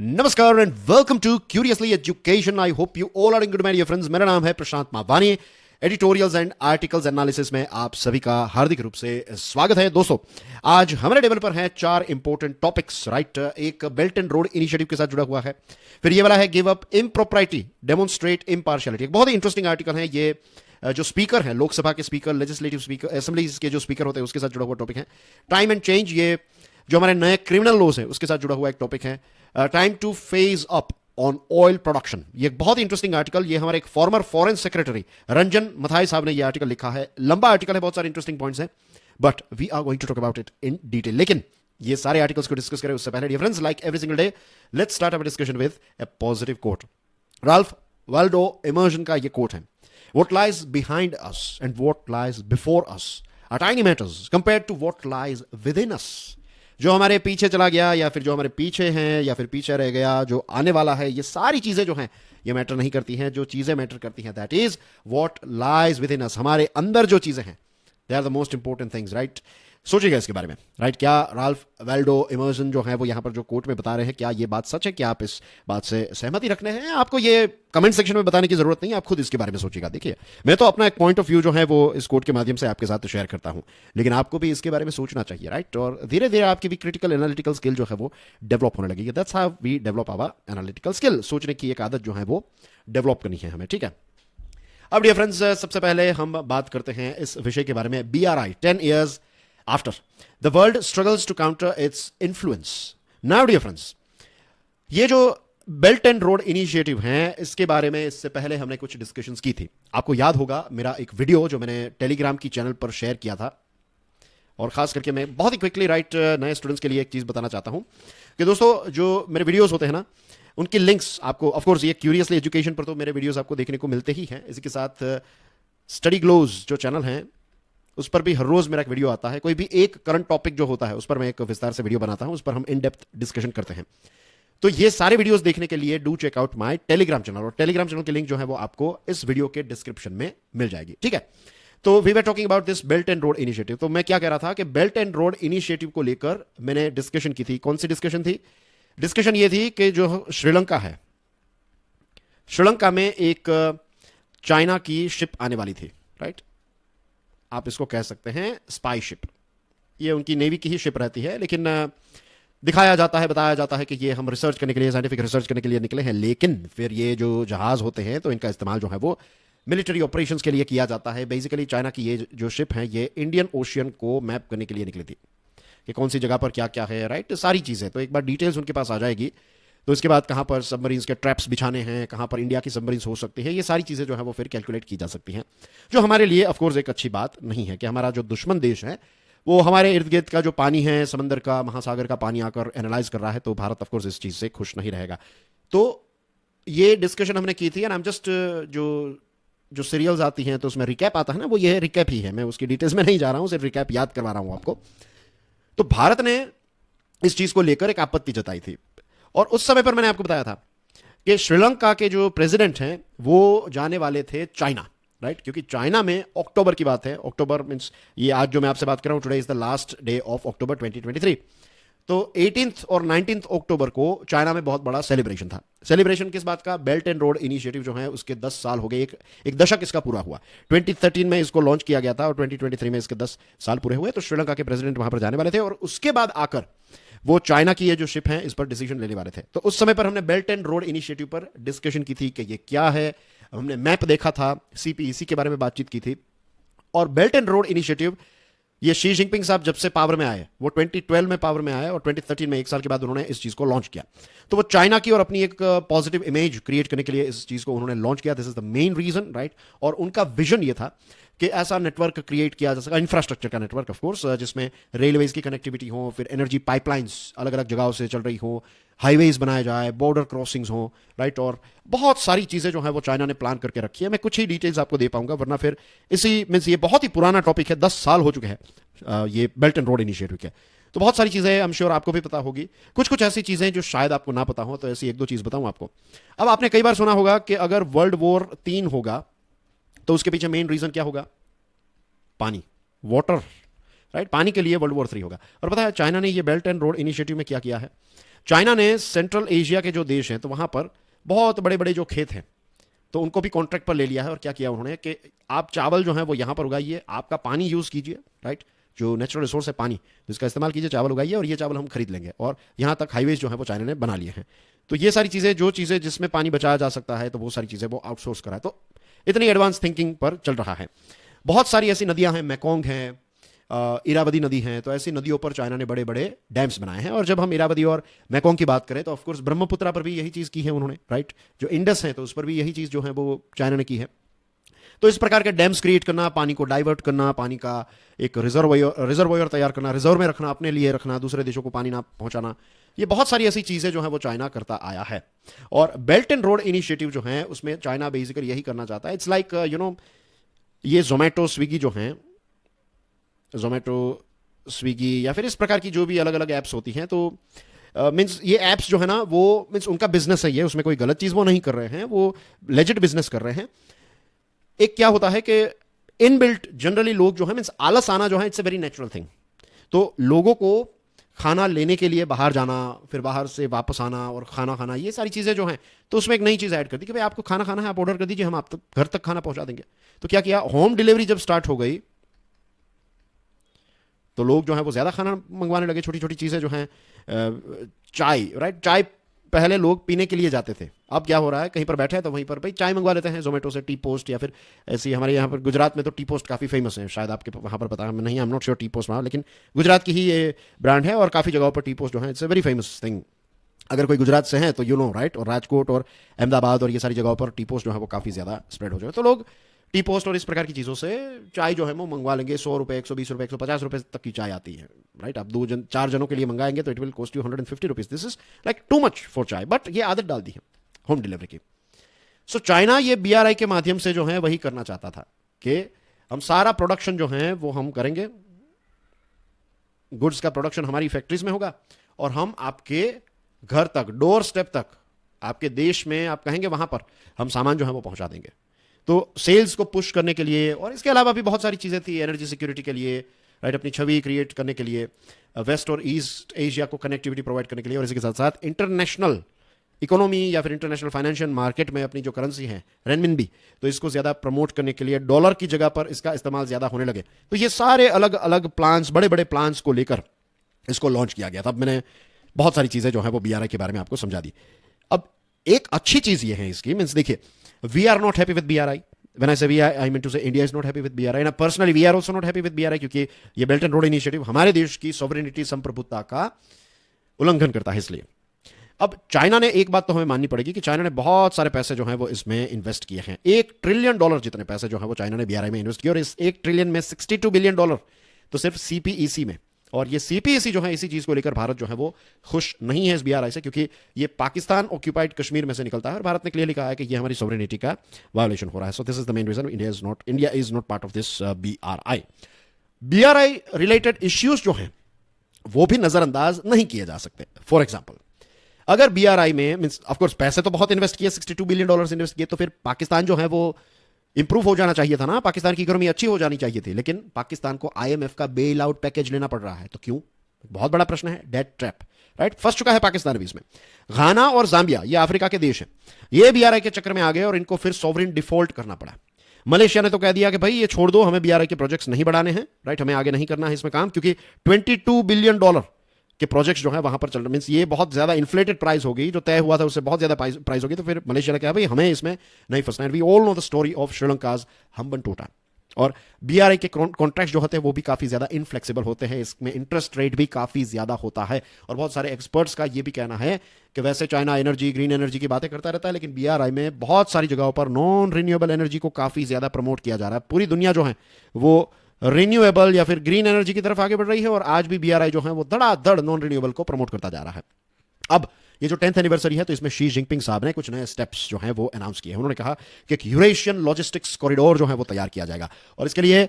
नमस्कार and welcome to curiously education. I hope you all are in good my dear friends. मेरा नाम है Prashant Mawani. Editorials and articles analysis में आप सभी का हार्दिक रूप से स्वागत है। दोस्तों, आज हमारे टेबल पर हैं चार इंपॉर्टेंट टॉपिक्स। राइट, एक बेल्ट एंड रोड इनिशिएटिव के साथ जुड़ा हुआ है, फिर ये वाला है गिव अप इम्प्रोप्राइटी डेमोन्स्ट्रेट इम्पार्शियलिटी। एक बहुत ही इंटरेस्टिंग आर्टिकल है ये। जो स्पीकर है, लोकसभा के स्पीकर, लेजिस्लेटिव स्पीकर, असेंबलीज के जो स्पीकर होते हैं उसके साथ जुड़ा हुआ टॉपिक है। टाइम एंड चेंज, ये जो हमारे नए क्रिमिनल लॉज है उसके साथ जुड़ा हुआ एक टॉपिक है। Time to phase up on oil production, ये एक बहुत ही इंटरेस्टिंग आर्टिकल। ये हमारे एक farmer foreign secretary Ranjan Mathai साहब ने ये आर्टिकल लिखा है। लंबा आर्टिकल है, बहुत सारे इंटरेस्टिंग पॉइंट्स हैं, but we are going to talk about it in detail. लेकिन ये सारे आर्टिकल्स को डिस्कस करें उससे पहले dear friends, like every single day, let's start our discussion with a positive quote. Ralph Waldo Emerson का ये कोट है, what lies behind us and what lies before us are tiny matters compared to what lies within us। जो हमारे पीछे चला गया, या फिर जो हमारे पीछे हैं, या फिर पीछे रह गया, जो आने वाला है, ये सारी चीजें जो हैं ये मैटर नहीं करती हैं। जो चीजें मैटर करती हैं, that is what lies within us. हमारे अंदर जो चीजें हैं, they are the most important things. Right, सोचिएगा इसके बारे में। राइट, क्या राल्फ वाल्डो इमर्सन जो है वो यहां पर जो कोट में बता रहे हैं, क्या ये बात सच है? क्या आप इस बात से सहमति रखने हैं? आपको ये कमेंट सेक्शन में बताने की जरूरत नहीं है, आप खुद इसके बारे में सोचिएगा। देखिए, मैं तो अपना एक पॉइंट ऑफ व्यू जो है वो इस कोट के माध्यम से आपके साथ शेयर करता हूं, लेकिन आपको भी इसके बारे में सोचना चाहिए। राइट, और धीरे धीरे आपकी भी क्रिटिकल एनालिटिकल स्किल जो है वो डेवलप होने लगेगी। That's how we develop our analytical skill. सोचने की एक आदत जो है वो डेवलप करनी है हमें। ठीक है, अब डियर फ्रेंड्स, सबसे पहले हम बात करते हैं इस विषय के बारे में। BRI 10 years after the world struggles to counter its influence। Now dear friends, ये जो बेल्ट एंड रोड इनिशिएटिव है, इसके बारे में इससे पहले हमने कुछ डिस्कशंस की थी। आपको याद होगा मेरा एक वीडियो जो मैंने टेलीग्राम की चैनल पर शेयर किया था। और खास करके मैं बहुत ही क्विकली नए स्टूडेंट्स के लिए एक चीज बताना चाहता हूं कि दोस्तों, जो मेरे वीडियोस होते हैं ना, उनकी लिंक्स आपको, ऑफ कोर्स ये क्यूरियसली एजुकेशन पर तो मेरे वीडियोस आपको देखने को मिलते ही हैं। इसी के साथ स्टडी ग्लोज जो चैनल है उस पर भी हर रोज मेरा एक वीडियो आता है। कोई भी एक करंट टॉपिक जो होता है उस पर मैं एक विस्तार से वीडियो बनाता हूं, उस पर हम इन डेप्थ डिस्कशन करते हैं। तो ये सारे वीडियोस देखने के लिए do check out my Telegram channel, और टेलीग्राम चैनल की लिंक जो है वो आपको इस वीडियो के डिस्क्रिप्शन में मिल जाएगी। ठीक है, तो we were talking about this Belt and Road Initiative. तो मैं क्या कह रहा था कि बेल्ट एंड रोड इनिशिएटिव को लेकर मैंने डिस्कशन की थी। कौन सी डिस्कशन थी? डिस्कशन ये थी कि जो श्रीलंका है, श्रीलंका में एक चाइना की शिप आने वाली थी। राइट, आप इसको कह सकते हैं स्पाई शिप। ये उनकी नेवी की ही शिप रहती है, लेकिन दिखाया जाता है, बताया जाता है कि ये हम रिसर्च करने के लिए, साइंटिफिक रिसर्च करने के लिए निकले हैं। लेकिन फिर ये जो जहाज होते हैं तो इनका इस्तेमाल जो है वो मिलिट्री ऑपरेशंस के लिए किया जाता है। बेसिकली चाइना की ये जो शिप है ये इंडियन ओशियन को मैप करने के लिए निकली थी कि कौन सी जगह पर क्या क्या है। राइट, सारी चीजें तो एक बार डिटेल्स उनके पास आ जाएगी, तो इसके बाद कहां पर सबमरीन्स के ट्रैप्स बिछाने हैं, कहां पर इंडिया की सबमरीन्स हो सकती है, ये सारी चीजें जो है वो फिर कैलकुलेट की जा सकती हैं। जो हमारे लिए ऑफकोर्स एक अच्छी बात नहीं है कि हमारा जो दुश्मन देश है वो हमारे इर्द गिर्द का जो पानी है, समंदर का, महासागर का पानी आकर एनालाइज कर रहा है, तो भारत ऑफकोर्स इस चीज से खुश नहीं रहेगा। तो ये डिस्कशन हमने की थी, एंड आई एम जस्ट जो जो सीरियल्स आती हैं तो उसमें रिकैप आता है ना, वो ये रिकैप ही है। मैं उसकी डिटेल्स में नहीं जा रहा हूं, सिर्फ रिकैप याद करवा रहा हूं आपको। तो भारत ने इस चीज को लेकर एक आपत्ति जताई थी, और उस समय पर मैंने आपको बताया था कि श्रीलंका के जो प्रेसिडेंट हैं वो जाने वाले थे चाइना। राइट, क्योंकि चाइना में अक्टूबर की बात है। अक्टूबर मींस ये आज जो मैं आपसे बात कर रहा हूं, today is the last day of October 2023। तो 18 और 19 अक्टूबर को चाइना में बहुत बड़ा सेलिब्रेशन था। सेलिब्रेशन किस बात का? बेल्ट एंड रोड इनिशिएटिव जो है उसके 10 साल हो गए, एक दशक इसका पूरा हुआ। 2013 में इसको लॉन्च किया गया था और 2023 में इसके 10 साल पूरे हुए। तो श्रीलंका के प्रेसिडेंट वहां पर जाने वाले थे, और उसके बाद आकर वो चाइना की ये जो शिप है इस पर डिसीजन लेने वाले थे। तो उस समय पर हमने बेल्ट एंड रोड इनिशिएटिव पर डिस्कशन की थी कि ये क्या है। हमने मैप देखा था, CPEC के बारे में बातचीत की थी। और बेल्ट एंड रोड इनिशिएटिव ये शी जिनपिंग साहब जब से पावर में आए, वो 2012 में पावर में आए, और 2013 में एक साल के बाद उन्होंने इस चीज को लॉन्च किया। तो वो चाइना की और अपनी एक पॉजिटिव इमेज क्रिएट करने के लिए इस चीज को उन्होंने लॉन्च किया। This is the main reason. Right, और उनका विजन ये था कि ऐसा नेटवर्क क्रिएट किया जा सका, इंफ्रास्ट्रक्चर का नेटवर्क ऑफ कोर्स, जिसमें रेलवेज की कनेक्टिविटी हो, फिर एनर्जी पाइपलाइंस अलग अलग जगहों से चल रही हो, हाईवेज बनाए जाए, बॉर्डर क्रॉसिंग्स हो। राइट, और बहुत सारी चीजें जो है वो चाइना ने प्लान करके रखी है। मैं कुछ ही डिटेल्स आपको दे पाऊंगा, वरना फिर इसी मींस ये बहुत ही पुराना टॉपिक है, 10 साल हो चुके हैं ये बेल्ट एंड रोड इनिशिएटिव के। तो बहुत सारी चीजें आई एम श्योर आपको भी पता होगी, कुछ कुछ ऐसी चीजें जो शायद आपको ना पता हो, तो ऐसी एक दो चीज बताऊं आपको। अब आपने कई बार सुना होगा कि अगर वर्ल्ड वॉर 3 होगा तो उसके पीछे मेन रीजन क्या होगा? पानी, वाटर। राइट, पानी के लिए वर्ल्ड वॉर 3 होगा। और पता है चाइना ने ये बेल्ट एंड रोड इनिशिएटिव में क्या किया है? चाइना ने सेंट्रल एशिया के जो देश हैं तो वहां पर बहुत बड़े बड़े जो खेत हैं तो उनको भी कॉन्ट्रैक्ट पर ले लिया है। और क्या किया उन्होंने कि आप चावल जो है वो यहां पर उगाइए, आपका पानी यूज कीजिए, राइट, जो नेचुरल रिसोर्स है पानी, जिसका इस्तेमाल कीजिए, चावल उगाइए और ये चावल हम खरीद लेंगे। और यहां तक हाईवेज जो है वो चाइना ने बना लिए हैं। तो ये सारी चीजें, जो चीजें जिसमें पानी बचाया जा सकता है तो वो सारी चीजें वो आउटसोर्स करा है। तो इतनी एडवांस थिंकिंग पर चल रहा है। बहुत सारी ऐसी नदियां हैं, मैकोंग हैं, इरावदी नदी हैं, तो ऐसी नदियों पर चाइना ने बड़े बड़े डैम्स बनाए हैं। और जब हम इरावदी और मैकोंग की बात करें तो ऑफकोर्स ब्रह्मपुत्रा पर भी यही चीज की है उन्होंने, राइट। जो इंडस है तो उस पर भी यही चीज जो है वो चाइना ने की है। तो इस प्रकार के डैम्स क्रिएट करना, पानी को डाइवर्ट करना, पानी का एक रिजर्वोयर तैयार करना, रिजर्व में रखना, अपने लिए रखना, दूसरे देशों को पानी ना पहुंचाना, ये बहुत सारी ऐसी चीजें जो है वो चाइना करता आया है। और बेल्ट एंड रोड इनिशिएटिव जो है उसमें चाइना बेसिकली यही करना चाहता है। इट्स लाइक ये जोमेटो स्विगी जो हैं, जोमेटो स्विगी या फिर इस प्रकार की जो भी अलग अलग ऐप्स होती हैं, तो मीन्स ये ऐप्स जो है ना वो मीन्स उनका बिजनेस है, ये उसमें कोई गलत चीज वो नहीं कर रहे हैं, वो लेजिट बिजनेस कर रहे हैं। एक क्या होता है कि इनबिल्ट जनरली लोग जो है मीन्स आलस आना जो है it's a very natural thing. तो लोगों को खाना लेने के लिए बाहर जाना, फिर बाहर से वापस आना और खाना खाना, ये सारी चीजें जो हैं तो उसमें एक नई चीज ऐड कर दी कि भाई आपको खाना खाना है, आप ऑर्डर कर दीजिए, हम आप तक घर तक खाना पहुंचा देंगे। तो क्या किया, होम डिलीवरी जब स्टार्ट हो गई तो लोग जो है वो ज्यादा खाना मंगवाने लगे। छोटी छोटी चीजें जो हैं, चाय, राइट, चाय पहले लोग पीने के लिए जाते थे, अब क्या हो रहा है, कहीं पर बैठे हैं तो वहीं पर भाई चाय मंगवा लेते हैं जोमेटो से, टी पोस्ट, या फिर ऐसी हमारे यहाँ पर गुजरात में तो टी पोस्ट काफ़ी फेमस है, शायद आपके वहाँ पर पता है नहीं, I am not sure T post वहाँ, लेकिन गुजरात की ही ये ब्रांड है और काफ़ी जगहों पर टी पोस्ट जो है it's a very famous thing. अगर कोई गुजरात से है तो यू नो, राइट। और राजकोट और अहमदाबाद और ये सारी जगहों पर टी पोस्ट जो है वो काफ़ी ज़्यादा स्प्रेड हो जाए, तो लोग टी पोस्ट और इस प्रकार की चीज़ों से चाय जो है वो मंगवा लेंगे। 100 रुपये, 120 रुपये, 150 रुपये तक की चाय आती है, राइट। आप 4 जनों के लिए मंगाएंगे तो it will cost you 150 rupees. This is like too much for चाय, बट ये आदत डाल दी है होम डिलीवरी की। सो चाइना ये BRI के माध्यम से जो है वही करना चाहता था कि हम सारा प्रोडक्शन जो है वो हम करेंगे, गुड्स का प्रोडक्शन हमारी फैक्ट्रीज में होगा और हम आपके घर तक, डोर स्टेप तक, आपके देश में आप कहेंगे वहां पर हम सामान जो है वो पहुंचा देंगे। तो सेल्स को पुश करने के लिए, और इसके अलावा भी बहुत सारी चीजें थी, एनर्जी सिक्योरिटी के लिए, राइट, अपनी छवि क्रिएट करने के लिए, वेस्ट और ईस्ट एशिया को कनेक्टिविटी प्रोवाइड करने के लिए, और इसके साथ साथ इंटरनेशनल इकोनॉमी या फिर इंटरनेशनल फाइनेंशियल मार्केट में अपनी जो करेंसी है रेनमिनबी, तो इसको ज्यादा प्रमोट करने के लिए डॉलर की जगह पर इसका इस्तेमाल ज्यादा होने लगे। तो ये सारे अलग अलग प्लान्स, बड़े बड़े प्लान्स को लेकर इसको लॉन्च किया गया। तब मैंने बहुत सारी चीजें जो है वो BRI के बारे में आपको समझा दी। अब एक अच्छी चीज ये है इसकी, मीन्स देखिए, we are not happy with BRI। When I say we, I mean to say India is not happy with BRI, and personally we are also not happy with BRI, क्योंकि ये बेल्ट एंड रोड इनिशिएटिव हमारे देश की sovereignty, संप्रभुता का उल्लंघन करता है। इसलिए अब चाइना ने, एक बात तो हमें माननी पड़ेगी कि चाइना ने बहुत सारे पैसे जो हैं वो इसमें इन्वेस्ट किए हैं। $1 ट्रिलियन जितने पैसे जो है वो चाइना ने BRI में इन्वेस्ट किए, और इस 1 ट्रिलियन में $62 बिलियन तो सिर्फ CPEC में। और ये CPEC जो है, इसी चीज को लेकर भारत जो है वो खुश नहीं है इस BRI से, क्योंकि ये पाकिस्तान ऑक्यूपाइड कश्मीर में से निकलता है और भारत ने क्लियरली कहा है कि ये हमारी सॉवरेनिटी का वायोलेशन हो रहा है। So this is the main reason India is not part of this BRI related issues जो हैं वो भी नजरअंदाज नहीं किए जा सकते। फॉर एग्जाम्पल, अगर BRI में मीन्स ऑफकोर्स पैसे तो बहुत इन्वेस्ट किए, $62 बिलियन इन्वेस्ट किए, तो फिर पाकिस्तान जो है वो इंप्रूव हो जाना चाहिए था ना, पाकिस्तान की इकोनॉमी अच्छी हो जानी चाहिए थी, लेकिन पाकिस्तान को IMF का बेल आउट पैकेज लेना पड़ रहा है। तो क्यों? बहुत बड़ा प्रश्न है, डेट ट्रैप, राइट। फंस चुका है पाकिस्तान भी इसमें। घाना और जाम्बिया, ये अफ्रीका के देश हैं, ये BRI के चक्कर में आ गए और इनको फिर सॉवरेन डिफॉल्ट करना पड़ा। मलेशिया ने तो कह दिया कि भाई ये छोड़ दो, हमें BRI के प्रोजेक्ट्स नहीं बढ़ाने हैं, राइट, हमें आगे नहीं करना है इसमें काम, क्योंकि $22 बिलियन के प्रोजेक्ट्स जो है वहां पर चल रहे, मींस ये बहुत ज्यादा इन्फ्लेटेड प्राइस होगी, जो तय हुआ था उससे बहुत ज्यादा प्राइस होगी। तो फिर मलेशिया ने कहा भाई हमें इसमें नहीं फंसना है। We all know the story of Sri Lanka's Hambantota. और BRI के कॉन्ट्रैक्ट जो होते हैं वो भी काफी ज्यादा इनफ्लेक्सिबल होते हैं, इसमें इंटरेस्ट रेट भी काफी ज्यादा होता है। और बहुत सारे एक्सपर्ट्स का ये भी कहना है कि वैसे चाइना एनर्जी, ग्रीन एनर्जी की बातें करता रहता है, लेकिन BRI में बहुत सारी जगहों पर नॉन रिन्यूएबल एनर्जी को काफी ज्यादा प्रमोट किया जा रहा है। पूरी दुनिया जो है वो रिन्यूएबल या फिर ग्रीन एनर्जी की तरफ आगे बढ़ रही है, और आज भी BRI जो है वो धड़ाधड़ नॉन रिन्यूएबल को प्रमोट करता जा रहा है। अब ये जो 10th एनिवर्सरी है, तो इसमें शी जिनपिंग साहब ने कुछ नए स्टेप्स जो हैं वो अनाउंस किए हैं। उन्होंने कहा कि एक यूरेशियन लॉजिस्टिक्स कॉरिडोर जो है वो तैयार किया जाएगा, और इसके लिए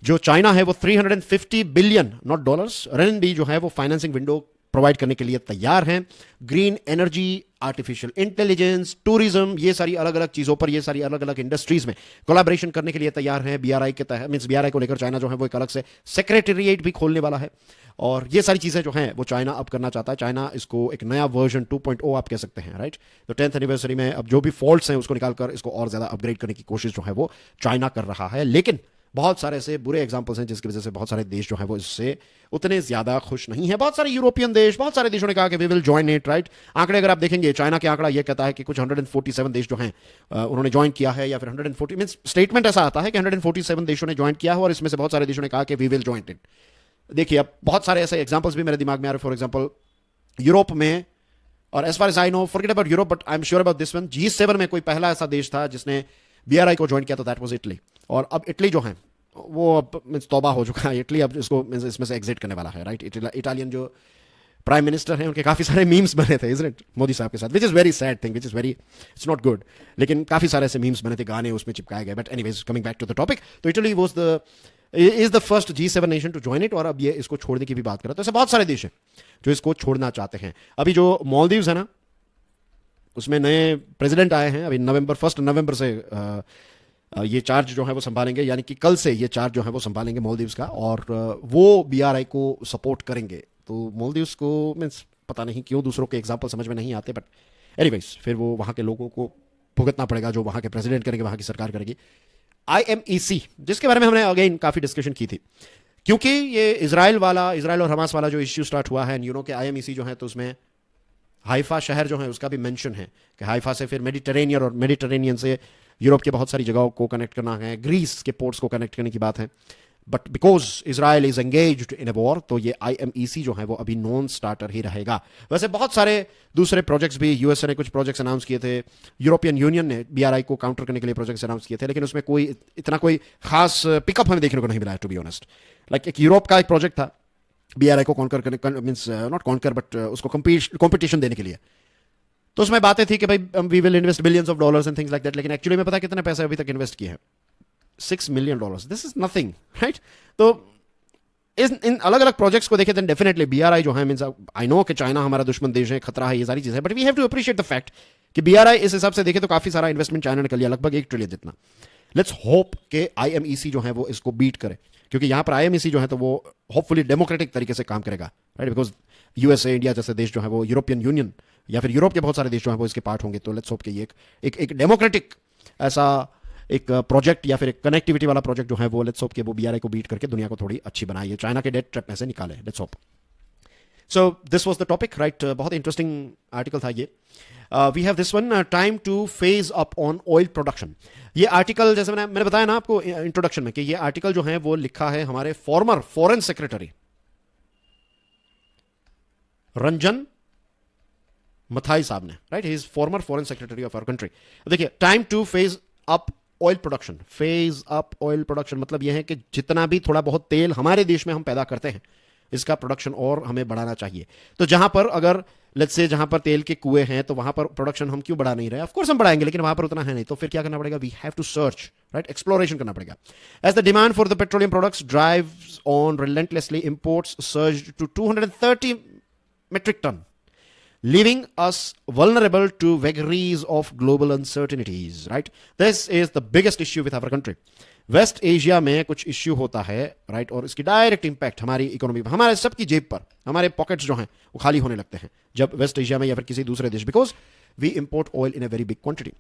जो चाइना है वो $350 बिलियन, नॉट डॉलर्स, RMB जो है वो फाइनेंसिंग विंडो प्रोवाइड करने के लिए तैयार हैं। Green energy, artificial intelligence, tourism, ये सारी अलग अलग चीज़ों पर, ये सारी अलग अलग इंडस्ट्रीज में कोलैबोरेशन करने के लिए तैयार हैं। बीआरआई के तहत मीन्स बीआरआई को लेकर चाइना जो है वो एक अलग से सेक्रेटेरिएट भी खोलने वाला है, और ये सारी चीज़ें जो हैं वो चाइना अब करना चाहता है। चाइना इसको एक नया वर्जन 2.0 आप कह सकते हैं, राइट। तो 10th एनिवर्सरी में अब जो भी फॉल्ट्स हैं उसको निकालकर इसको और ज़्यादा अपग्रेड करने की कोशिश जो है वो चाइना कर रहा है। लेकिन बहुत सारे ऐसे बुरे एग्जांपल्स हैं जिसकी वजह से बहुत सारे देश जो हैं वो इससे उतने ज़्यादा खुश नहीं है। बहुत सारे यूरोपियन देश, बहुत सारे देशों ने कहा कि we will join it, right. आंकड़े अगर आप देखेंगे, चाइना के आंकड़ा ये कहता है कि कुछ 147 देश जो हैं उन्होंने ज्वाइन किया है, या फिर 140 मीन्स स्टेटमेंट ऐसा आता है कि 147 देशों ने ज्वाइन किया है, और इसमें से बहुत सारे देशों ने कहा कि वी विल ज्वाइन इट। देखिए, अब बहुत सारे ऐसे एग्जांपल्स भी मेरे दिमाग में आ रहे हैं। फॉर एग्जांपल यूरोप में, और as far as I know, forget about Europe but I am sure about this one, G7 में कोई पहला ऐसा देश था जिसने बीआरआई को ज्वाइन किया, तो दैट वाज इटली। और अब इटली जो है वो अब मीन्स तौबा हो चुका है। इटली अब इसको इसमें से एग्जिट करने वाला है, राइट। इटालियन जो प्राइम मिनिस्टर हैं उनके काफ़ी सारे मीम्स बने थे, इजंट इट, मोदी साहब के साथ, which is very sad thing, which is very, it's not good. लेकिन काफ़ी सारे ऐसे मीम्स बने थे, गाने उसमें चिपकाए गए। But anyways, coming back to the topic, तो Italy was the is the first G7 nation to join it, और अब ये इसको छोड़ने की भी बात कर रहा है। तो ऐसे बहुत सारे देश हैं जो इसको छोड़ना चाहते हैं। अभी जो मालदीव्स है ना, उसमें नए प्रेसिडेंट आए हैं अभी, 1 नवंबर से ये चार्ज जो है वो संभालेंगे, यानी कि कल से ये चार्ज जो है वो संभालेंगे मालदीव्स का, और वो बीआरआई को सपोर्ट करेंगे। तो मालदीव्स को मीन्स पता नहीं क्यों दूसरों के एग्जाम्पल समझ में नहीं आते, बट एनीवेज फिर वो वहाँ के लोगों को भुगतना पड़ेगा जो वहाँ के प्रेसिडेंट करेंगे, वहाँ की सरकार करेगी। IMEC, जिसके बारे में हमने अगेन काफ़ी डिस्कशन की थी, क्योंकि ये इजराइल और हमास वाला जो इश्यू स्टार्ट हुआ है, यूनो के IMEC जो है, तो उसमें हाइफा शहर जो है उसका भी मेंशन है कि हाइफा से फिर मेडिटेरेनियन, और मेडिटेरेनियन से यूरोप के बहुत सारी जगहों को कनेक्ट करना है, ग्रीस के पोर्ट्स को कनेक्ट करने की बात है। But because Israel is engaged in a war, तो ये IMEC जो है वो अभी नॉन स्टार्टर ही रहेगा। वैसे बहुत सारे दूसरे प्रोजेक्ट्स भी, यूएसए ने कुछ प्रोजेक्ट्स अनाउंस किए थे, यूरोपियन यूनियन ने बीआरआई को काउंटर करने के लिए प्रोजेक्ट्स अनाउंस किए थे, लेकिन उसमें कोई इतना कोई खास पिकअप हमें देखने को नहीं मिला है, टू बी ऑनेस्ट। लाइक एक यूरोप का एक प्रोजेक्ट था बीआरआई को कॉन्कर करने, मीन्स नॉट कॉन्कर बट उसको कॉम्पिटिशन देने के लिए, तो उसमें बातें थी कि भाई we will invest billions of dollars and things like that, लेकिन एक्चुअली में पता है कितने पैसे अभी तक इन्वेस्ट किए हैं? $6 million। This is nothing, right. तो इन अलग अलग प्रोजेक्ट्स को देखें, देन डेफिनेटली बीआरआई जो है, मींस आई नो कि चाइना हमारा दुश्मन देश है, खतरा है, ये सारी चीजें, but we have to appreciate the fact कि बीआरआई इस हिसाब से देखें तो काफी सारा इन्वेस्टमेंट चाइना ने कर लिया, लगभग $1 ट्रिलियन जितना। लेट्स होप कि IMEC जो है वो इसको बीट करे, क्योंकि यहाँ पर IMEC जो है तो वो होपफुली डेमोक्रेटिक तरीके से काम करेगा, राइट। बिकॉज यूएसए, इंडिया जैसे देश जो है वो, यूरोपियन यूनियन या फिर यूरोप के बहुत सारे देश जो हैं वो इसके पार्ट होंगे। तो लेट्स होप कि ये एक डेमोक्रेटिक ऐसा एक प्रोजेक्ट या फिर एक कनेक्टिविटी वाला प्रोजेक्ट जो है वो, लेट्स होप कि वो बीआरआई को बीट करके दुनिया को थोड़ी अच्छी बनाए, चाइना के डेट ट्रैप में से निकाले, let's hope. So this was the topic, right. बहुत इंटरेस्टिंग आर्टिकल था ये। We have this one, time to phase up on oil production. ये आर्टिकल, जैसे मैंने बताया ना आपको इंट्रोडक्शन में, कि ये आर्टिकल जो है वो लिखा है हमारे former foreign secretary Ranjan Mathai साहब ने, right. He is former foreign secretary of our country. देखिए, time to phase up oil production, phase up oil production मतलब यह है कि जितना भी थोड़ा बहुत तेल हमारे देश में हम पैदा करते हैं, इसका प्रोडक्शन और हमें बढ़ाना चाहिए। तो जहां पर अगर लेट्स से जहां पर तेल के कुएं हैं, तो वहां पर प्रोडक्शन हम क्यों बढ़ा नहीं रहे? ऑफ कोर्स हम बढ़ाएंगे, लेकिन वहां पर उतना है नहीं, तो फिर क्या करना पड़ेगा? We have to search, right, exploration करना पड़ेगा। As the demand for the petroleum products drives on relentlessly, imports surged to 230 metric ton, leaving us vulnerable to vagaries of global uncertainties, right? This is the biggest issue with our country. West Asia में कुछ issue होता है, right, और इसकी direct impact हमारी economy पर, हमारे सबकी जेब पर, हमारे पॉकेट्स जो हैं वो खाली होने लगते हैं जब वेस्ट एशिया में या फिर किसी दूसरे देश, because we import oil in a very big quantity.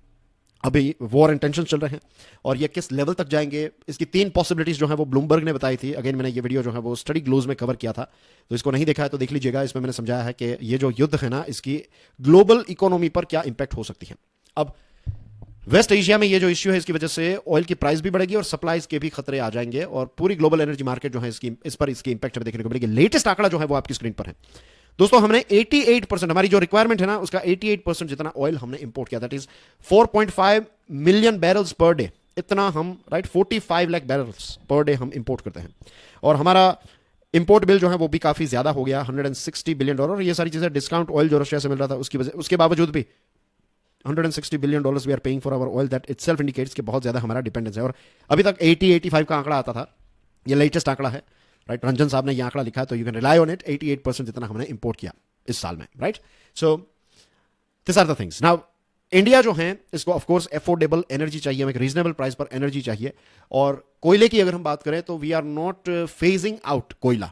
अभी वॉर एंड टेंशन चल रहे हैं, और ये किस लेवल तक जाएंगे, इसकी 3 पॉसिबिलिटीज जो है वो ब्लूमबर्ग ने बताई थी। अगेन मैंने ये वीडियो जो है वो स्टडी ग्लोज में कवर किया था, तो इसको नहीं देखा है तो देख लीजिएगा। इसमें मैंने समझाया है कि ये जो युद्ध है ना, इसकी ग्लोबल इकोनॉमी पर क्या इंपैक्ट हो सकती है। अब वेस्ट एशिया में ये जो इश्यू है, इसकी वजह से ऑयल की प्राइस भी बढ़ेगी और सप्लाईज के भी खतरे आ जाएंगे, और पूरी ग्लोबल एनर्जी मार्केट जो है इस पर इसकी इंपैक्ट हमें देखने को मिलेगी। लेटेस्ट आंकड़ा जो है वो आपकी स्क्रीन पर है दोस्तों। हमने 88%, हमारी जो रिक्वायरमेंट है ना, उसका 88% जितना ऑयल हमने इंपोर्ट किया, that is 4.5 million barrels per day. इतना हम, right, 45 lakh barrels per day हम इंपोर्ट करते हैं, और हमारा इंपोर्ट बिल जो है वो भी काफी ज्यादा हो गया, $160 बिलियन। ये सारी चीजें, डिस्काउंट ऑयल जो रशिया से मिल रहा था उसकी वजह, उसके बावजूद भी $160 billion we are paying for our oil, that itself indicates कि बहुत ज्यादा हमारा डिपेंडेंस है। और अभी तक 80-85 का आंकड़ा आता था, ये लेटेस्ट आंकड़ा है। राइट, रंजन साहब ने यह आंकड़ा लिखा है, तो you can rely on it, 88% जितना हमने इंपोर्ट किया इस साल में, right. So this are the things. Now India जो है, इसको ऑफकोर्स एफोर्डेबल एनर्जी चाहिए, हमें एक रीजनेबल प्राइस पर एनर्जी चाहिए। और कोयले की अगर हम बात करें तो we are not phasing out कोयला,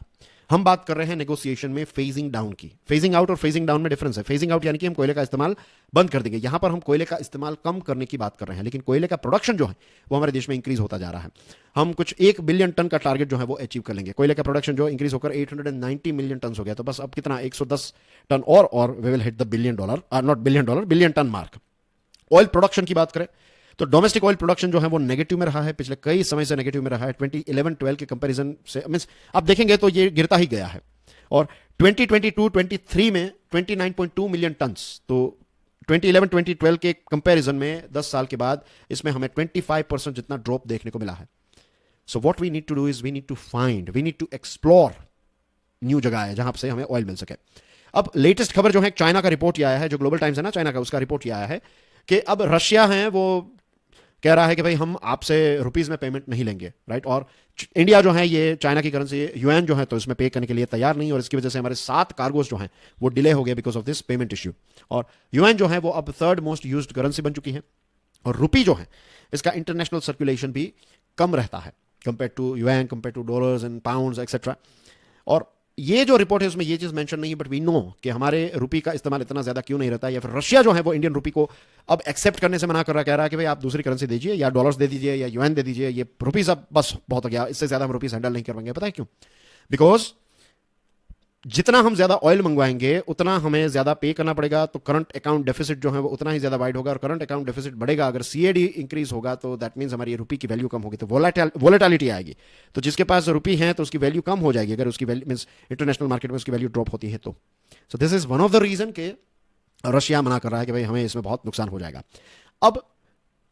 हम बात कर रहे हैं नेगोशिएशन में फेजिंग डाउन की। फेजिंग आउट और फेजिंग डाउन में डिफरेंस है। फेजिंग आउट यानी कि हम कोयले का इस्तेमाल बंद कर देंगे, यहां पर हम कोयले का इस्तेमाल कम करने की बात कर रहे हैं, लेकिन कोयले का प्रोडक्शन जो है वो हमारे देश में इंक्रीज होता जा रहा है। हम कुछ 1 बिलियन टन का टारगेट जो है वो अचीव कर लेंगे। कोयले का प्रोडक्शन जो इंक्रीज होकर 890 मिलियन टन हो गया, तो बस अब कितना 110 टन और we will hit the $1 billion, not billion dollar, billion ton mark. Oil production की बात करें तो डोमेस्टिक ऑयल प्रोडक्शन जो है वो नेगेटिव में रहा है, पिछले कई समय से नेगेटिव में रहा है। 2011-12 के कंपैरिजन से मींस आप देखेंगे तो ये गिरता ही गया है। और 2022-23 में 29.2 मिलियन टन, तो 2011-2012 के कंपैरिजन में 10 साल के बाद इसमें हमें 25% जितना ड्रॉप देखने को मिला है। So what we need to do is we need to explore new जगह है जहां से हमें ऑयल मिल सके। अब लेटेस्ट खबर जो है चाइना का रिपोर्ट ये आया है, जो ग्लोबल टाइम्स है ना चाइना का, उसका रिपोर्ट ये आया है कि अब रशिया है वो कह रहा है कि भाई हम आपसे रुपीज में पेमेंट नहीं लेंगे, राइट। और इंडिया जो है ये चाइना की करेंसी युआन जो है तो इसमें पे करने के लिए तैयार नहीं, और इसकी वजह से हमारे 7 कार्गोस जो हैं वो डिले हो गए because of this payment issue. और युआन जो है वो अब 3rd मोस्ट यूज्ड करेंसी बन चुकी है, और रुपी जो है इसका इंटरनेशनल सर्कुलेशन भी कम रहता है compare to yuan, compare to dollars and pounds etcetera. और ये जो रिपोर्ट है उसमें ये चीज मेंशन नहीं है, बट वी नो कि हमारे रुपी का इस्तेमाल इतना ज्यादा क्यों नहीं रहता है, या फिर रशिया जो है वो इंडियन रुपी को अब एक्सेप्ट करने से मना कर रहा, कह रहा है कि भाई आप दूसरी करेंसी दीजिए, या डॉलर्स दे दीजिए या युआन दे दीजिए, ये रुपीज अब बस बहुत हो गया, इससे ज्यादा हम रुपीज हैंडल नहीं कर पाएंगे। पता है क्यों? बिकॉज जितना हम ज्यादा ऑयल मंगवाएंगे उतना हमें ज्यादा पे करना पड़ेगा, तो करंट अकाउंट डेफिसिट जो है वो उतना ही ज्यादा वाइड होगा, और करंट अकाउंट डेफिसिट बढ़ेगा, अगर सीएडी इंक्रीज होगा तो दैट मींस हमारी रुपी की वैल्यू कम होगी, तो वोलेटिलिटी आएगी। तो जिसके पास रुपी है तो उसकी वैल्यू कम हो जाएगी, अगर उसकी वैल्यू मींस इंटरनेशनल मार्केट में उसकी वैल्यू ड्रॉप होती है तो। So this is one of the reason के रशिया मना कर रहा है कि भाई हमें इसमें बहुत नुकसान हो जाएगा। अब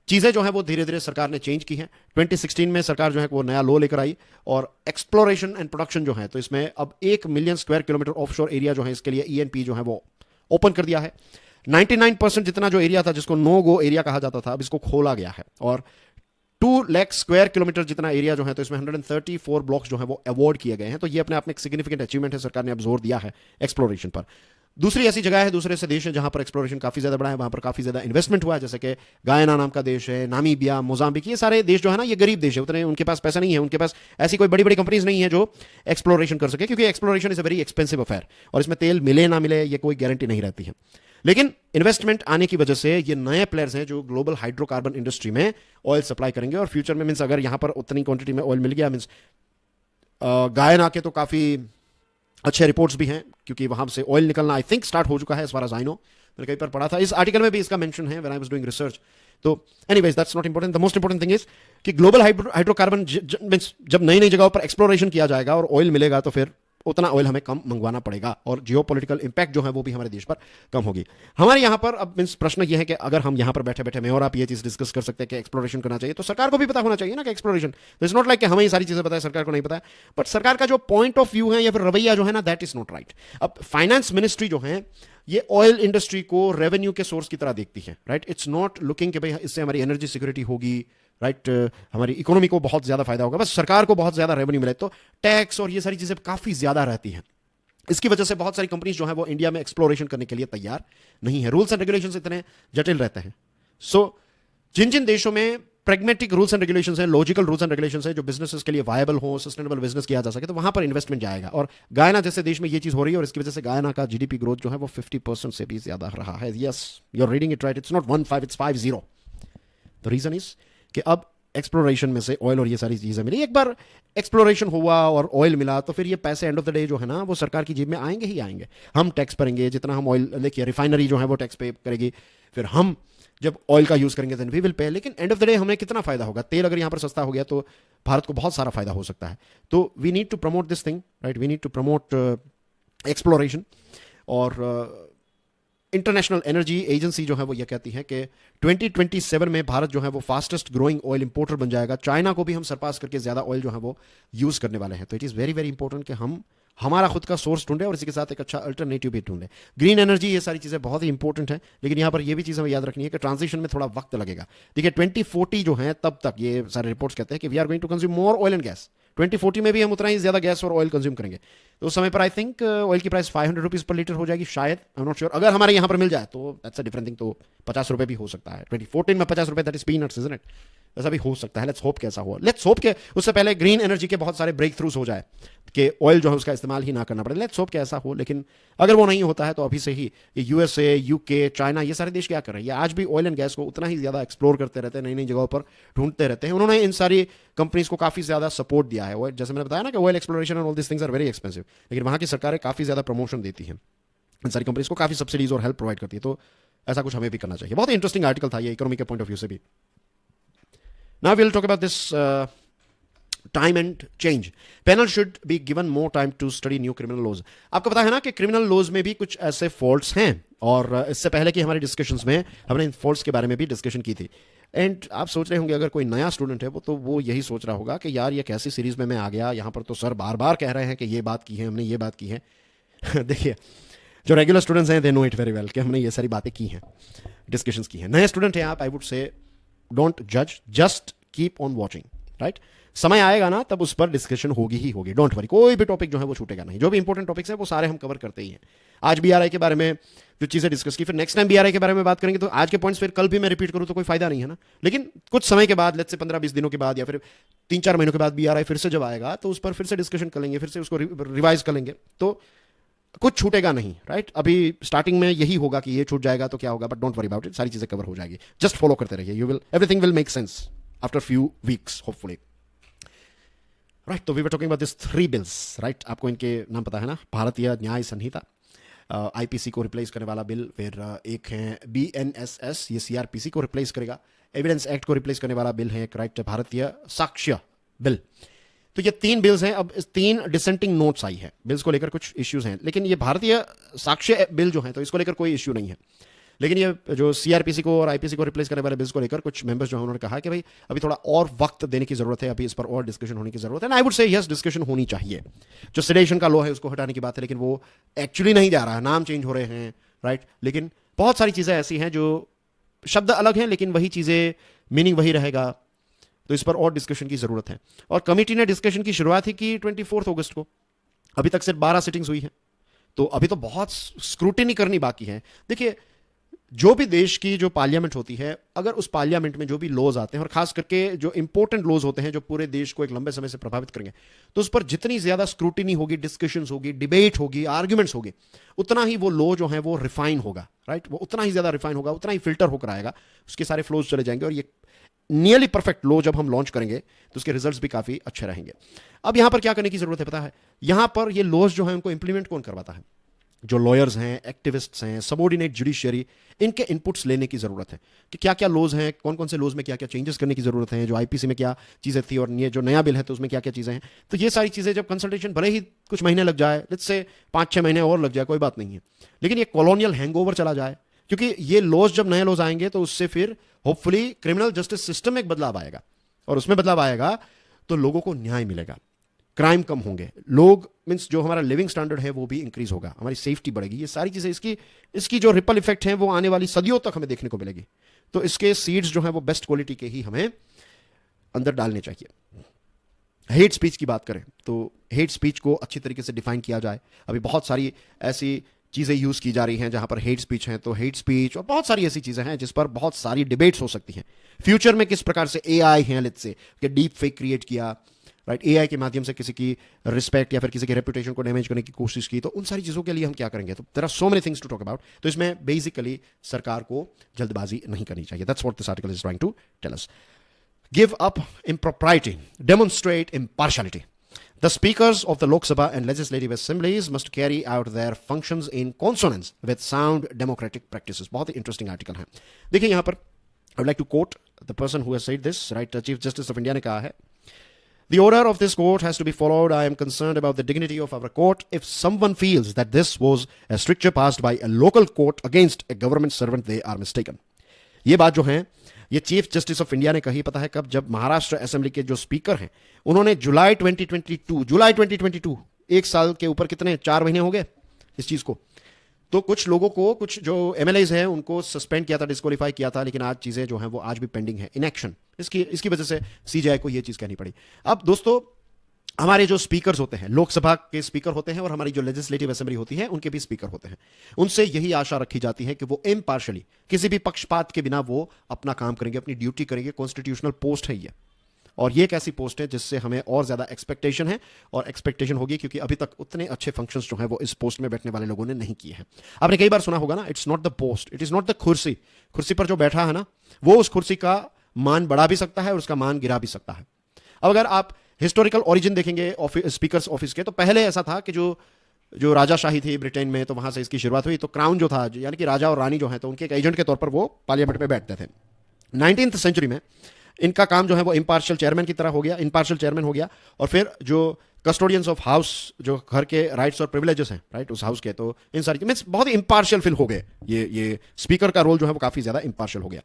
चीजें जो है वो धीरे धीरे सरकार ने चेंज की हैं। 2016 में सरकार जो है वो नया लॉ लेकर आई, और एक्सप्लोरेशन एंड प्रोडक्शन जो है तो इसमें अब 1 million square kilometre offshore area जो है इसके लिए ईएनपी जो है वो ओपन कर दिया है। 99% जितना जो एरिया था जिसको नो गो एरिया कहा जाता था अब इसको खोला गया है, और 2 लाख स्क्वायर किलोमीटर जितना एरिया जो है तो इसमें 134 ब्लॉक्स जो है वो अवॉर्ड किए गए हैं। तो ये अपने आप में एक सिग्निफिकेंट अचीवमेंट है, सरकार ने अब जोर दिया है एक्सप्लोरेशन पर। दूसरी ऐसी जगह है, दूसरे से देश है जहां पर एक्सप्लोरेशन काफी ज्यादा बड़ा है, वहां पर काफी ज्यादा इन्वेस्टमेंट हुआ है, जैसे कि गायना नाम का देश है, नामीबिया, मोजाम्बिक, ये सारे देश जो है ना ये गरीब देश है, उतने उनके पास पैसा नहीं है, उनके पास ऐसी कोई बड़ी बड़ी कंपनीज नहीं है जो एक्सप्लोरेशन कर सके, क्योंकि exploration is a very expensive affair, और इसमें तेल मिले ना मिले ये कोई गारंटी नहीं रहती है। लेकिन इन्वेस्टमेंट आने की वजह से ये नए प्लेयर्स हैं जो ग्लोबल हाइड्रोकार्बन इंडस्ट्री में ऑयल सप्लाई करेंगे, और फ्यूचर में मींस अगर यहां पर उतनी क्वांटिटी में ऑयल मिल गया, मींस गायना के तो काफी अच्छे रिपोर्ट्स भी हैं, क्योंकि वहां से ऑयल निकलना आई थिंक स्टार्ट हो चुका है, as far as I know, मैंने कहीं पर पढ़ा था, इस आर्टिकल में भी इसका मेंशन है when I was doing research. तो anyways that's not important, the most important thing is कि ग्लोबल हाइड्रोकार्बन जब नई नई जगहों पर एक्सप्लोरेशन किया जाएगा और ऑयल मिलेगा तो फिर उतना ऑयल हमें कम मंगवाना पड़ेगा, और जियोपॉलिटिकल इंपैक्ट जो है वो भी हमारे देश पर कम होगी। हमारे यहाँ पर अब मींस प्रश्न ये है कि अगर हम यहाँ पर बैठे बैठे मैं और आप ये चीज डिस्कस कर सकते हैं कि एक्सप्लोरेशन करना चाहिए, तो सरकार को भी पता होना चाहिए ना कि एक्सप्लोरेशन, तो इट्स नॉट लाइक कि हमें ये सारी चीजें पता है सरकार को नहीं पता है, बट सरकार का जो पॉइंट ऑफ व्यू है या फिर रवैया जो है ना दैट इज नॉट राइट। अब फाइनेंस मिनिस्ट्री जो है ये ऑयल इंडस्ट्री को रेवेन्यू के सोर्स की तरह देखती है, राइट। इट्स नॉट लुकिंग कि भाई इससे हमारी एनर्जी सिक्योरिटी होगी, राइट, हमारी इकोनॉमी को बहुत ज्यादा फायदा होगा, बस सरकार को बहुत ज्यादा रेवेन्यू मिले, तो टैक्स और ये सारी चीजें काफी ज्यादा रहती हैं। इसकी वजह से बहुत सारी कंपनीज जो है वो इंडिया में एक्सप्लोरेशन करने के लिए तैयार नहीं है, रूल्स एंड रेगुलेशंस इतने जटिल रहते हैं। सो जिन जिन देशों में प्रेगमेटिक रूल्स एंड रेगुलेशंस हैं, लॉजिकल रूल्स एंड रेगुलेशंस हैं, जो बिजनेसेस के लिए वायबल हो, सस्टेनेबल बिजनेस किया जा सके, तो वहां पर इन्वेस्टमेंट जाएगा। और गायना जैसे देश में ये चीज हो रही है, और इसकी वजह से गायना का जीडीपी ग्रोथ जो है वो 50% से भी ज्यादा रहा है। Yes, you are reading it right, it's not 15, it's 50। The reason is कि अब एक्सप्लोरेशन में से ऑयल और ये सारी चीजें मिली, एक बार एक्सप्लोरेशन हुआ और ऑयल मिला तो फिर ये पैसे एंड ऑफ द डे जो है ना वो सरकार की जेब में आएंगे ही आएंगे। हम टैक्स भरेंगे, जितना हम ऑयल, देखिए रिफाइनरी जो है वो टैक्स पे करेगी, फिर हम जब ऑयल का यूज करेंगे देन वी विल पे, लेकिन एंड ऑफ द डे हमें कितना फायदा होगा? तेल अगर यहां पर सस्ता हो गया तो भारत को बहुत सारा फायदा हो सकता है। तो we need to promote this thing, right, we need to promote exploration. और इंटरनेशनल एनर्जी एजेंसी जो है वो ये कहती है कि 2027 में भारत जो है वो फास्टेस्ट ग्रोइंग ऑयल इंपोर्टर बन जाएगा, चाइना को भी हम सरपास करके ज्यादा ऑयल जो है वो यूज करने वाले हैं। तो it is very very important कि हम हमारा खुद का सोर्स ढूंढे और इसी के साथ एक अच्छा अल्टरनेटिव भी ढूंढे। ग्रीन एनर्जी, ये सारी चीजें बहुत ही इंपॉर्टेंट है, लेकिन यहां पर यह भी चीज हमें याद रखनी है कि ट्रांजिशन में थोड़ा वक्त लगेगा। देखिए 2040 जो है तब तक ये सारे रिपोर्ट्स कहते हैं कि we are going to consume more oil and gas 2040 में भी हम उतना ही ज्यादा गैस और ऑयल कंज्यूम करेंगे, तो उस समय पर आई थिंक ऑयल की प्राइस 500 रुपीज पर लीटर हो जाएगी शायद, आई एम नॉट श्योर। अगर हमारे यहाँ पर मिल जाए तो दैट्स अ डिफरेंट थिंग, तो 50 रुपए भी हो सकता है। 2014 में 50 रुपए, that is peanuts, isn't it? ऐसा भी हो सकता है। लेट्स होप कैसा हुआ, लेट्स होप के उससे पहले ग्रीन एनर्जी के बहुत सारे ब्रेक थ्रूज हो जाए कि ऑयल जो है उसका इस्तेमाल ही ना करना पड़े। लेट्स होप कि ऐसा हो, लेकिन अगर वो नहीं होता है तो अभी से ही ये यूएसए, यूके, चाइना, ये सारे देश क्या कर रहे हैं? ये आज भी ऑयल एंड गैस को उतना ही ज्यादा एक्सप्लोर करते रहते हैं, नई नई जगहों पर ढूंढते रहते हैं। उन्होंने इन सारी कंपनीज को काफी ज्यादा सपोर्ट दिया है। जैसे मैंने बताया ना कि oil exploration and all this things are very expensive, लेकिन वहां की सरकारें काफी ज्यादा प्रमोशन देती हैं इन सारी कंपनीज को, काफी सब्सिडीज और हेल्प प्रोवाइड करती है। तो ऐसा कुछ हमें भी करना चाहिए। बहुत ही इंटरेस्टिंग आर्टिकल था ये, इकोनॉमी के पॉइंट ऑफ व्यू से भी। Now we'll talk about this time and change. Panel should be given more time to study new criminal laws. आपको पता है ना कि क्रिमिनल लॉज में भी कुछ ऐसे फॉल्ट्स हैं, और इससे पहले की हमारी डिस्कशंस में हमने इन फॉल्ट्स के बारे में भी डिस्कशन की थी। एंड आप सोच रहे होंगे, अगर कोई नया स्टूडेंट है वो यही सोच रहा होगा कि यार ये कैसी सीरीज में मैं आ गया, यहाँ पर तो सर बार बार कह रहे हैं कि ये बात की है हमने, ये बात की है। देखिए, जो रेगुलर स्टूडेंट्स हैं they know it very well कि हमने ये सारी बातें की हैं, डिस्कशंस की हैं। नए स्टूडेंट हैं आप, आई वुड से डोंट जज, just keep on watching, right? समय आएगा ना तब उस पर डिस्कशन होगी ही होगी, डोंट वरी। कोई भी टॉपिक जो है वो छूटेगा नहीं। जो भी इंपॉर्टेंट टॉपिक्स हैं वो सारे हम कवर करते ही हैं। आज बीआरआई के बारे में जो चीजें डिस्कस की, फिर नेक्स्ट टाइम बीआरआई के बारे में बात करेंगे, तो आज के पॉइंट्स फिर कल भी मैं रिपीट करूं तो कोई फायदा नहीं है ना। लेकिन कुछ समय के बाद, लेट्स से 15-20 दिनों के बाद या फिर 3-4 महीनों के बाद बीआरआई फिर से जब आएगा तो उस पर फिर से डिस्कशन कर लेंगे, फिर से उसको रिवाइज कर लेंगे, तो कुछ छूटेगा नहीं, राइट? अभी स्टार्टिंग में यही होगा कि ये छूट जाएगा तो क्या होगा, but don't worry about it, सारी चीजें कवर हो जाएगी। जस्ट फॉलो करते रहिए, you will, everything will make sense after few weeks hopefully, right? तो we were talking about this 3 bills, right? आपको इनके नाम पता है ना? भारतीय न्याय संहिता, आईपीसी को रिप्लेस करने वाला बिल, फिर एक है बीएनएसएस, ये सीआरपीसी को रिप्लेस करेगा। एविडेंस एक्ट को रिप्लेस करने वाला बिल है एक, राइट? भारतीय साक्ष्य बिल। तो ये 3 बिल्स हैं। अब इस 3 डिसेंटिंग नोट्स आई है, बिल्स को लेकर कुछ इश्यूज हैं, लेकिन ये भारतीय साक्ष्य बिल जो है तो इसको लेकर कोई इश्यू नहीं है। लेकिन ये जो सीआरपीसी को और आईपीसी को रिप्लेस करने वाले बिल्स को लेकर कुछ मेंबर्स जो हैं उन्होंने कहा कि भाई अभी थोड़ा और वक्त देने की जरूरत है, अभी इस पर और डिस्कशन होने की जरूरत है। I would say yes, discussion होनी चाहिए। जो सेडेशन का लॉ है उसको हटाने की बात है, लेकिन वो एक्चुअली नहीं जा रहा है, नाम चेंज हो रहे हैं, राइट? लेकिन बहुत सारी चीजें ऐसी हैं जो शब्द अलग हैं लेकिन वही चीजें, मीनिंग वही रहेगा, तो इस पर और डिस्कशन की जरूरत है। और कमिटी ने डिस्कशन की शुरुआत ही की 24 अगस्त को, अभी तक सिर्फ 12 सिटिंग्स हुई है, तो अभी तो बहुत स्क्रूटिनी करनी बाकी है। देखिए, जो भी देश की जो पार्लियामेंट होती है, अगर उस पार्लियामेंट में जो भी लॉज आते हैं, और खास करके जो इंपॉर्टेंट लॉज होते हैं जो पूरे देश को एक लंबे समय से प्रभावित करेंगे, तो उस पर जितनी ज्यादा स्क्रूटिनी होगी, डिस्कशंस होगी, डिबेट होगी, आर्ग्यूमेंट्स होगी, उतना ही वो लॉ जो है वो रिफाइन होगा, राइट? वो उतना ही ज्यादा रिफाइन होगा, उतना ही फिल्टर होकर आएगा, उसके सारे फ्लोज चले जाएंगे, और ये नियरली परफेक्ट लॉ जब हम लॉन्च करेंगे तो उसके रिजल्ट्स भी काफी अच्छे रहेंगे। अब यहां पर क्या करने की जरूरत है पता है? यहां पर ये लॉज जो है उनको इंप्लीमेंट कौन करवाता है? जो लॉयर्स हैं, एक्टिविस्ट्स हैं, सबऑर्डिनेट जुडिशियरी, इनके इनपुट्स लेने की जरूरत है कि क्या क्या लॉज हैं, कौन कौन से लॉज में क्या क्या चेंजेस करने की जरूरत है, जो आईपीसी में क्या चीजें थी और ये जो नया बिल है तो उसमें क्या क्या चीजें हैं। तो ये सारी चीजें जब कंसल्टेशन, भले ही कुछ महीने लग जाए, लेट्स से 5-6 महीने और लग जाए, कोई बात नहीं है, लेकिन ये कॉलोनियल हैंगओवर चला जाए, क्योंकि ये लॉज, जब नए लॉज आएंगे तो उससे फिर होपफुली क्रिमिनल जस्टिस सिस्टम में एक बदलाव आएगा, और उसमें बदलाव आएगा तो लोगों को न्याय मिलेगा, क्राइम कम होंगे, लोग मींस जो हमारा लिविंग स्टैंडर्ड है वो भी इंक्रीज होगा, हमारी सेफ्टी बढ़ेगी। ये सारी चीजें, इसकी जो रिपल इफेक्ट है वो आने वाली सदियों तक हमें देखने को मिलेगी। तो इसके सीड्स जो है वो बेस्ट क्वालिटी के ही हमें अंदर डालने चाहिए। हेट स्पीच की बात करें तो हेट स्पीच को अच्छी तरीके से डिफाइन किया जाए। अभी बहुत सारी ऐसी चीजें यूज की जा रही हैं जहां पर हेट स्पीच है, तो हेट स्पीच और बहुत सारी ऐसी चीजें हैं जिस पर बहुत सारी डिबेट्स हो सकती हैं। फ्यूचर में किस प्रकार से एआई है, लेट्स से कि डीप फेक क्रिएट किया, राइट? एआई के माध्यम से किसी की रिस्पेक्ट या फिर किसी के रेपुटेशन को डैमेज करने की कोशिश की, तो उन सारी चीजों के लिए हम क्या करेंगे? तो there are so many things to talk about. तो इसमें बेसिकली सरकार को जल्दबाजी नहीं करनी चाहिए। That's what this article is trying to tell us. Give up impropriety, demonstrate impartiality. The speakers of the Lok Sabha and legislative assemblies must carry out their functions in consonance with sound democratic practices. बहुत ही interesting article है। देखिए यहाँ पर I would like to quote the person who has said this, right? Chief Justice of India ने कहा है, The order of this court has to be followed. I am concerned about the dignity of our court. If someone feels that this was a stricture passed by a local court against a government servant, they are mistaken. ये बात जो है ये chief justice of India ने कही, पता है कब? जब महाराष्ट्र असेंबली के जो स्पीकर हैं उन्होंने जुलाई 2022, एक साल के ऊपर कितने 4 महीने हो गए इस चीज को, तो कुछ लोगों को, कुछ जो एमएलएज हैं उनको सस्पेंड किया था, डिस्क्वालीफाई किया था, लेकिन आज चीजें जो हैं वो आज भी पेंडिंग है, इनएक्शन। इसकी वजह से सीजीआई को ये चीज कहनी पड़ी। अब दोस्तों हमारे जो स्पीकर्स होते हैं, लोकसभा के स्पीकर होते हैं और हमारी जो लेजिस्लेटिव असेंबली होती है उनके भी स्पीकर होते हैं, उनसे यही आशा रखी जाती है कि वो इम्पार्शली, किसी भी पक्षपात के बिना वो अपना काम करेंगे, अपनी ड्यूटी करेंगे। कॉन्स्टिट्यूशनल पोस्ट है ये, और ये एक ऐसी पोस्ट है जिससे हमें और ज्यादा एक्सपेक्टेशन है, और एक्सपेक्टेशन होगी क्योंकि अभी तक उतने अच्छे फंक्शंस जो है वो इस पोस्ट में बैठने वाले लोगों ने नहीं किए हैं। आपने कई बार सुना होगा ना, it's not the post, it is not the कुर्सी। कुर्सी पर जो बैठा है ना, वो उस कुर्सी का मान बढ़ा भी सकता है और उसका मान गिरा भी सकता है। अब अगर आप हिस्टोरिकल ओरिजिन देखेंगे स्पीकर्स ऑफिस के, तो पहले ऐसा था कि जो जो राजाशाही थी ब्रिटेन में, तो वहां से इसकी शुरुआत हुई। तो क्राउन जो था, यानी कि राजा और रानी जो है, तो उनके एक एजेंट के तौर पर वो पार्लियामेंट में बैठते थे। 19th सेंचुरी में इनका काम जो है वो इम्पार्शियल चेयरमैन की तरह हो गया, इम्पार्शियल चेयरमैन हो गया। और फिर जो कस्टोडियंस ऑफ हाउस, जो घर के राइट्स और प्रिविलेजेस हैं, राइट, उस हाउस के, तो इन सारी मीन्स बहुत ही इम्पार्शियल फिल हो गए। ये स्पीकर का रोल जो है वो काफी ज्यादा इम्पार्शियल हो गया।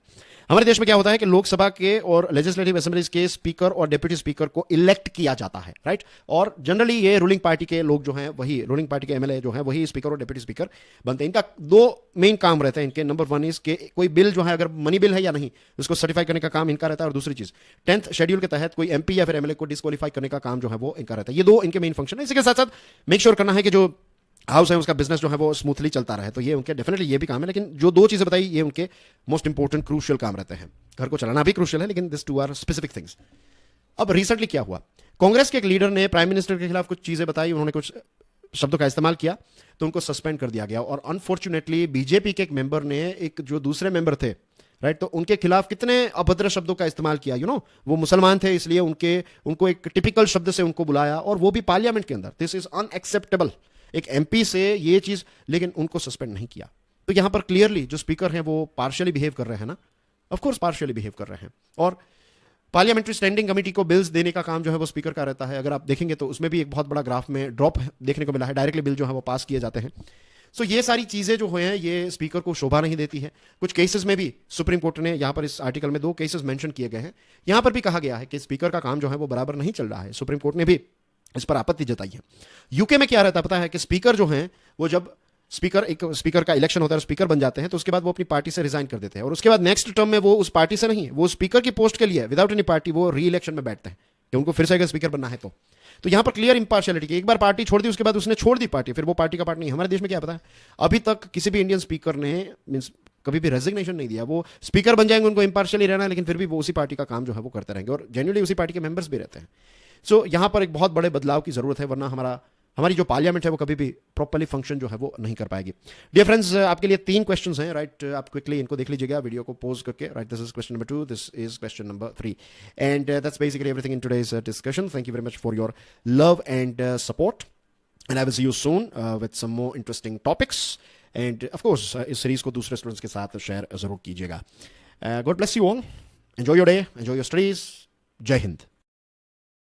हमारे देश में क्या होता है कि लोकसभा के और लेजिस्लेटिव असेंबलीज के स्पीकर और डिप्यूटी स्पीकर को इलेक्ट किया जाता है, राइट। और जनरली ये रूलिंग पार्टी के लोग जो हैं, वही रूलिंग पार्टी के एमएलए जो हैं, वही स्पीकर और डिप्यूटी स्पीकर बनते हैं। इनका दो मेन काम रहते हैं इनके। नंबर वन इज के कोई बिल जो है, अगर मनी बिल है या नहीं, उसको सर्टिफाई करने का काम इनका रहता है। और दूसरी चीज, 10th शेड्यूल के तहत कोई एमपी या फिर एमएलए को डिस्क्वालीफाई करने का काम जो है वो इनका रहता है। ये दो इनके मेन फंक्शन है। इसी के साथ साथ मेक श्योर करना है कि जो हाउस है उसका बिजनेस जो है वो स्मूथली चलता रहे, तो ये उनके डेफिनेटली ये भी काम है। लेकिन जो दो चीजें बताई, ये उनके मोस्ट इंपॉर्टेंट क्रूशियल काम रहते हैं। घर को चलाना भी क्रूशियल है, लेकिन this two are specific things. अब रिसेंटली क्या हुआ, कांग्रेस के एक लीडर ने प्राइम मिनिस्टर के खिलाफ कुछ चीजें बताई, उन्होंने कुछ शब्दों का इस्तेमाल किया, तो उनको सस्पेंड कर दिया गया। और अनफॉर्चुनेटली बीजेपी के एक मेंबर ने, एक जो दूसरे मेंबर थे, राइट, तो उनके खिलाफ कितने अभद्र शब्दों का इस्तेमाल किया। वो मुसलमान थे, इसलिए उनको एक टिपिकल शब्द से उनको बुलाया, और वो भी पार्लियामेंट के अंदर। दिस इज अनएक्सेप्टेबल, एक एमपी से ये चीज। लेकिन उनको सस्पेंड नहीं किया। तो यहां पर क्लियरली जो स्पीकर हैं वो पार्शियली बिहेव कर रहे हैं ना, ऑफ कोर्स पार्शियली बिहेव कर रहे हैं। और पार्लियामेंट्री स्टैंडिंग कमेटी को बिल्स देने का काम जो है वो स्पीकर का रहता है। अगर आप देखेंगे तो उसमें भी एक बहुत बड़ा ग्राफ में ड्रॉप देखने को मिला है। डायरेक्टली बिल जो है वो पास किए जाते हैं। सो ये सारी चीजें जो हुए हैं, ये स्पीकर को शोभा नहीं देती है। कुछ केसेस में भी सुप्रीम कोर्ट ने, यहां पर इस आर्टिकल में 2 केसेस मेंशन किए गए हैं, यहां पर भी कहा गया है कि स्पीकर का काम जो है वो बराबर नहीं चल रहा है। सुप्रीम कोर्ट ने भी इस पर आपत्ति जताई है। यूके में क्या रहता है पता है कि स्पीकर जो हैं वो जब स्पीकर का इलेक्शन होता है, स्पीकर बन जाते हैं, तो उसके बाद वो अपनी पार्टी से रिजाइन कर देते हैं। और उसके बाद नेक्स्ट टर्म में वो उस पार्टी से नहीं, वो स्पीकर की पोस्ट के लिए विदाउट एनी पार्टी वो री इलेक्शन में बैठते हैं कि उनको फिर से अगर स्पीकर बनना है तो यहां पर क्लियर इंपार्शियलिटी की, एक बार पार्टी छोड़ दी, उसके बाद उसने छोड़ दी पार्टी, फिर वो पार्टी का पार्ट नहीं। हमारे देश में क्या पता है, अभी तक किसी भी इंडियन स्पीकर ने मींस कभी भी रेजिग्नेशन नहीं दिया। वो स्पीकर बन जाएंगे, उनको इंपार्शियली रहना है, लेकिन फिर भी वो उसी पार्टी का काम जो है वो करते रहेंगे, और जेन्युइनली उसी पार्टी के मेंबर्स भी रहते हैं। सो यहां पर एक बहुत बड़े बदलाव की जरूरत है, वरना हमारी जो पार्लियामेंट है वो कभी भी प्रॉपर्ली फंक्शन जो है वो नहीं कर पाएगी। डियर फ्रेंड्स, आपके लिए 3 क्वेश्चंस हैं, राइट। आप क्विकली इनको देख लीजिएगा वीडियो को पॉज करके, right. This is question number 2, this is question number 3, and that's basically everything in today's discussion. Thank you very much for your love and support, and I will see you soon with some more interesting topics. And of course इस series को दूसरे students के साथ share जरूर कीजिएगा। God bless you all, enjoy your day, enjoy your studies. जय हिंद।